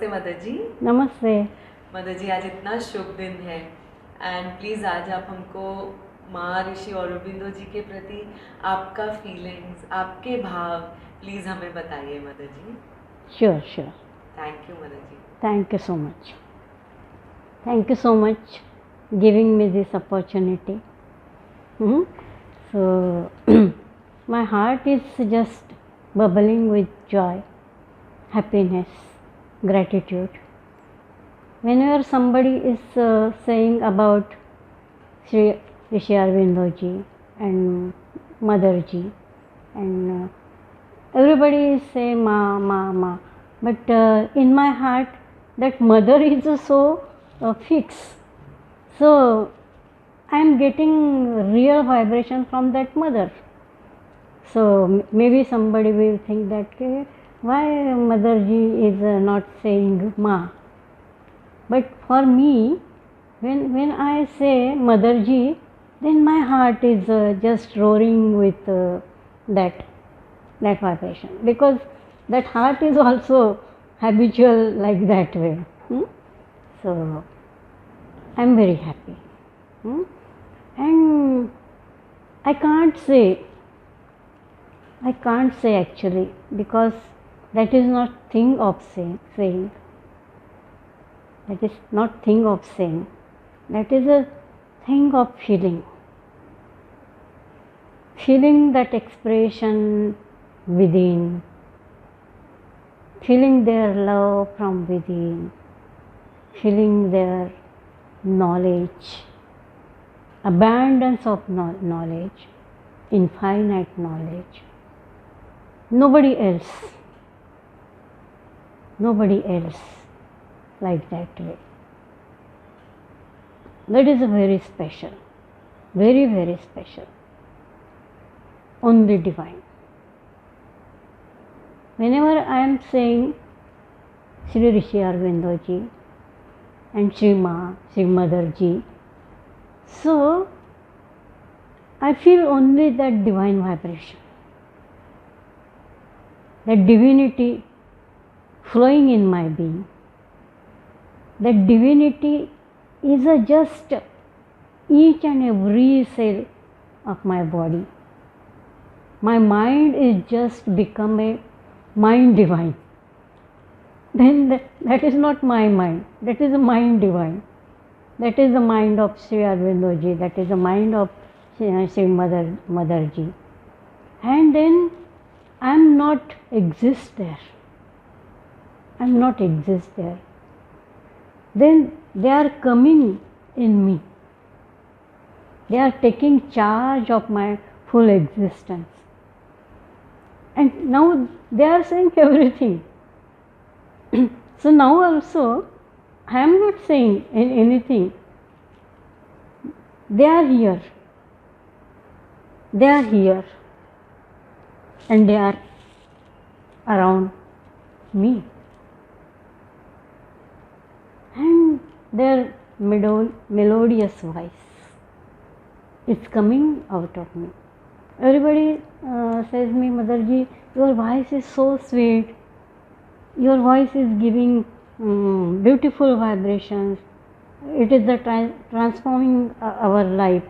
नमस्ते मदर जी। नमस्ते। मदर जी, आज इतना शुभ दिन है एंड प्लीज़ आज आप हमको माँ ऋषि औरोबिंदो जी के प्रति आपका फीलिंग्स, आपके भाव प्लीज़ हमें बताइए mother ji. Sure, sure. Thank you mother ji. Thank you so much. Thank you so much giving me this opportunity. So my heart is just bubbling with joy, happiness, gratitude. Whenever somebody is saying about Sri Rishi Aurobindo ji and Mother ji, and everybody is saying ma ma ma, but in my heart that mother is so fixed. So I am getting real vibration from that mother. So maybe somebody will think that why Mother ji is not saying ma. But for me, when I say Mother ji, then my heart is just roaring with that vibration, because that heart is also habitual like that way. So I am very happy. And I can't say actually, because that is not thing of saying. That is not thing of saying. That is a thing of feeling. Feeling that expression within. Feeling their love from within. Feeling their knowledge. Abundance of knowledge. Infinite knowledge. Nobody else like that way. That is a very special, very, very special, only divine. Whenever I am saying Sri Rishi Aurobindo ji and Sri Ma, Sri Mother ji, so I feel only that divine vibration, that divinity flowing in my being. That divinity is just each and every cell of my body. My mind is just become a mind divine. Then that is not my mind, that is a mind divine. That is the mind of Sri Aurobindo ji, that is the mind of Sri Mother ji. And then I am not exist there. I am not exist there. Then they are coming in me. They are taking charge of my full existence. And now they are saying everything. So now also I am not saying anything. They are here. They are here. And they are around me. And their melodious voice is coming out of me. Everybody says me, Mother ji, your voice is so sweet. Your voice is giving beautiful vibrations. It is the transforming our life.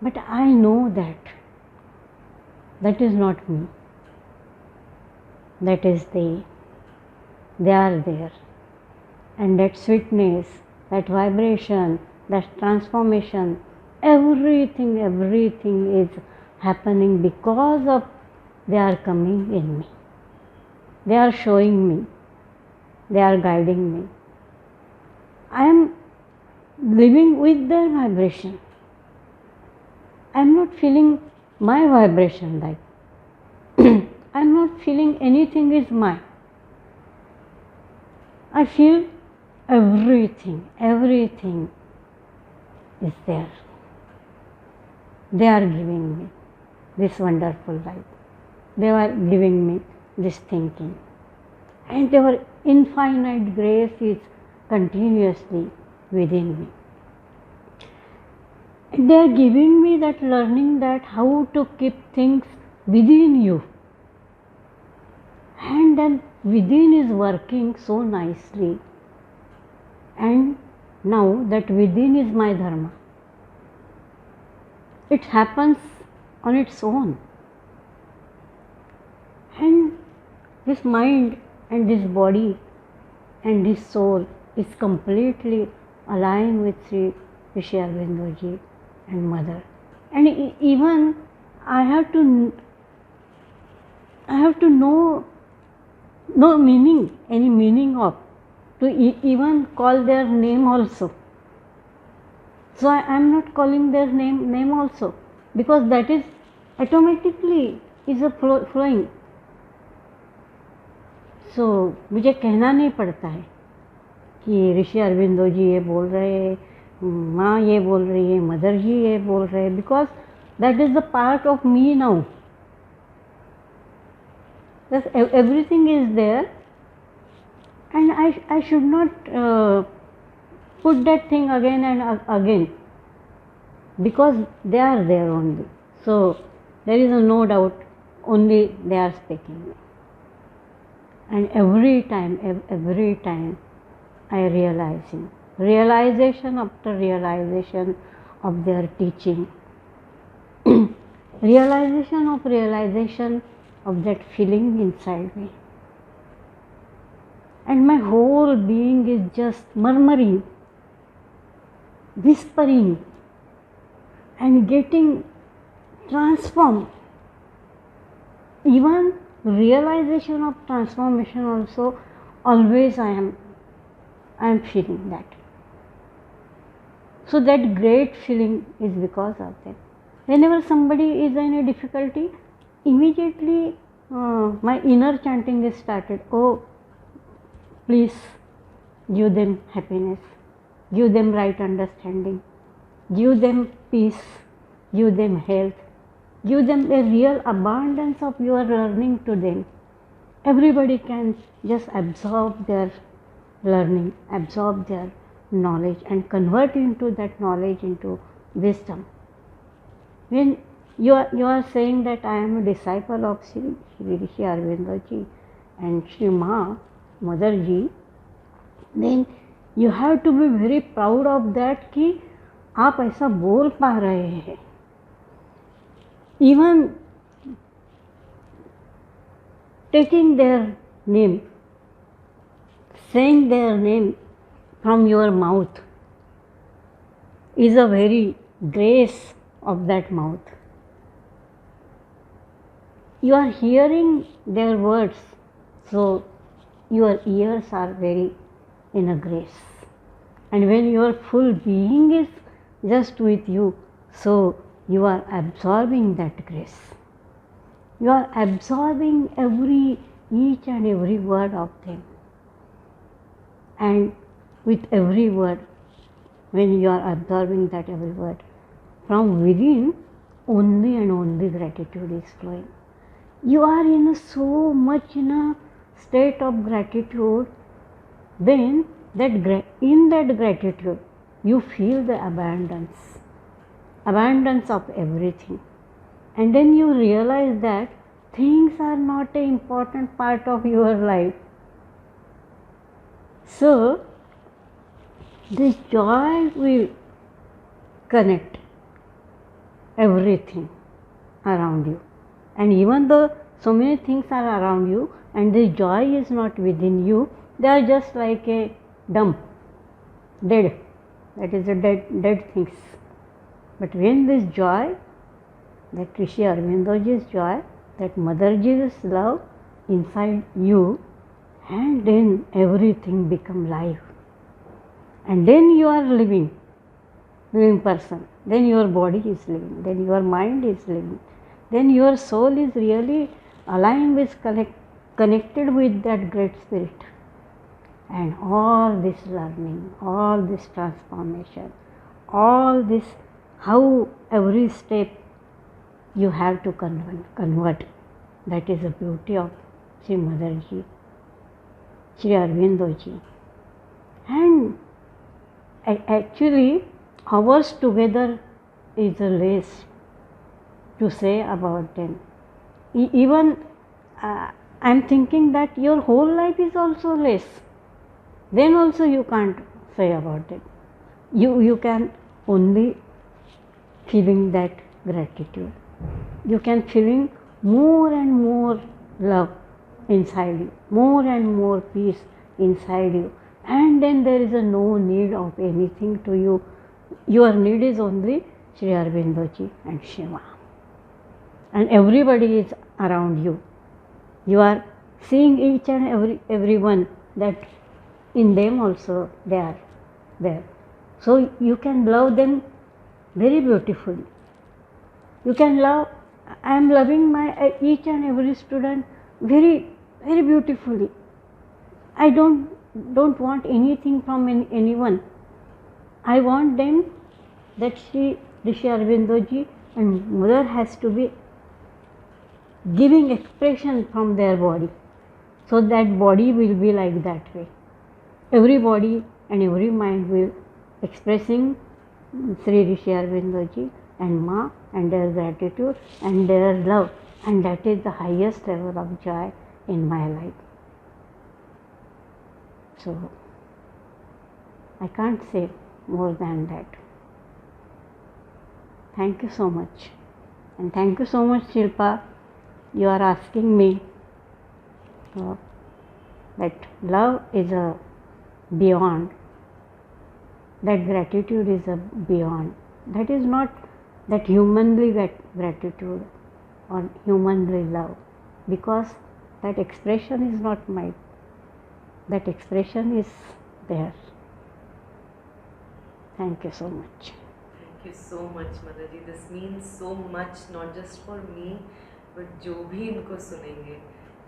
But I know that is not me. That is they. They are there. And that sweetness, that vibration, that transformation, everything is happening because of they are coming in me. They are showing me. They are guiding me. I am living with their vibration. I am not feeling my vibration like. I am not feeling anything is mine. I feel everything is there. They are giving me this wonderful life. They are giving me this thinking. And their infinite grace is continuously within me. And they are giving me that learning that how to keep things within you. And then within is working so nicely, and now that within is my dharma. It happens on its own, and this mind and this body and this soul is completely aligned with Sri Rishi Aurobindo ji and Mother. And even I have to know meaning, any meaning of, to even call their name also. So I am not calling their name also, because that is automatically is a flowing. So मुझे कहना नहीं पड़ता है कि ऋषि अरविंदो जी ये बोल रहे हैं, माँ ये बोल रही है, मदर जी ये बोल रहे हैं, because that is the part of me now. Everything is there, and I should not put that thing again and again, because they are there only. So there is no doubt, only they are speaking. And every time I realization after realization of their teaching, realization of that feeling inside me, and my whole being is just murmuring, whispering, and getting transformed. Even realization of transformation also, always I am feeling that. So that great feeling is because of that. Whenever somebody is in a difficulty, immediately my inner chanting is started. Oh, please give them happiness, give them right understanding, give them peace, give them health, give them a real abundance of your learning to them. Everybody can just absorb their learning, absorb their knowledge, and convert into that knowledge into wisdom. When you are saying that I am a disciple of Sri Rishi Aurobindo ji and Sri Mother ji, then you have to be very proud of that कि आप ऐसा बोल पा रहे हैं. Even taking their name, saying their name from your mouth is a very grace of that mouth. You are hearing their words, so your ears are very in a grace. And when your full being is just with you, so you are absorbing that grace. You are absorbing each and every word of them. And with every word, when you are absorbing that every word, from within only and only gratitude is flowing. You are in so much in a state of gratitude, then in that gratitude you feel the abundance of everything, and then you realize that things are not an important part of your life. So this joy will connect everything around you, and even though so many things are around you and this joy is not within you, they are just like a dump, dead, that is a dead things. But when this joy, that Rishi Aurobindo ji's joy, that Mother ji's love inside you, and then everything become life, and then you are living person, then your body is living, then your mind is living, then your soul is really aligned with, connected with that great spirit. And all this learning, all this transformation, all this, how every step you have to convert, that is the beauty of Sri Mother ji, Sri Aurobindo ji. And actually hours together is less to say about them. Even I am thinking that your whole life is also less. Then also you can't say about it. You can only feeling that gratitude. You can feeling more and more love inside you, more and more peace inside you, and then there is no need of anything to you. Your need is only Sri Aurobindo ji and Shiva, and everybody is around you. You are seeing each and everyone that in them also they are there. So you can love them very beautifully. You can love, I am loving my each and every student very, very beautifully. I don't want anything from anyone. I want them that Sri Rishi Aurobindo ji and Mother has to be giving expression from their body. So that body will be like that way. Every body and every mind will expressing Sri Rishi Aurobindo ji and Ma and their gratitude and their love, and that is the highest level of joy in my life. So I can't say more than that. Thank you so much, and thank you so much, Shilpa. You are asking me that love is a beyond, that gratitude is a beyond. That is not that humanly gratitude or humanly love, because that expression is not mine. That expression is there. Thank you so much. Thank you so much, Mother ji. This means so much, not just for me, but जो भी इनको सुनेंगे.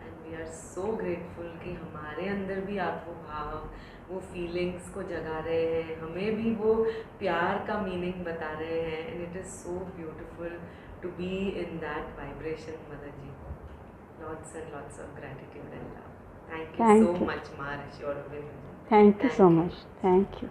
And we are so grateful कि हमारे अंदर भी आप वो भाव, वो फीलिंग्स को जगा रहे हैं, हमें भी वो प्यार का मीनिंग बता रहे हैं. And it is so beautiful to be in that vibration, Mother ji. Lots and lots of gratitude and love. Thank you so much, Ma Rishi Aurobindo ji. Thank you so much. Thank you.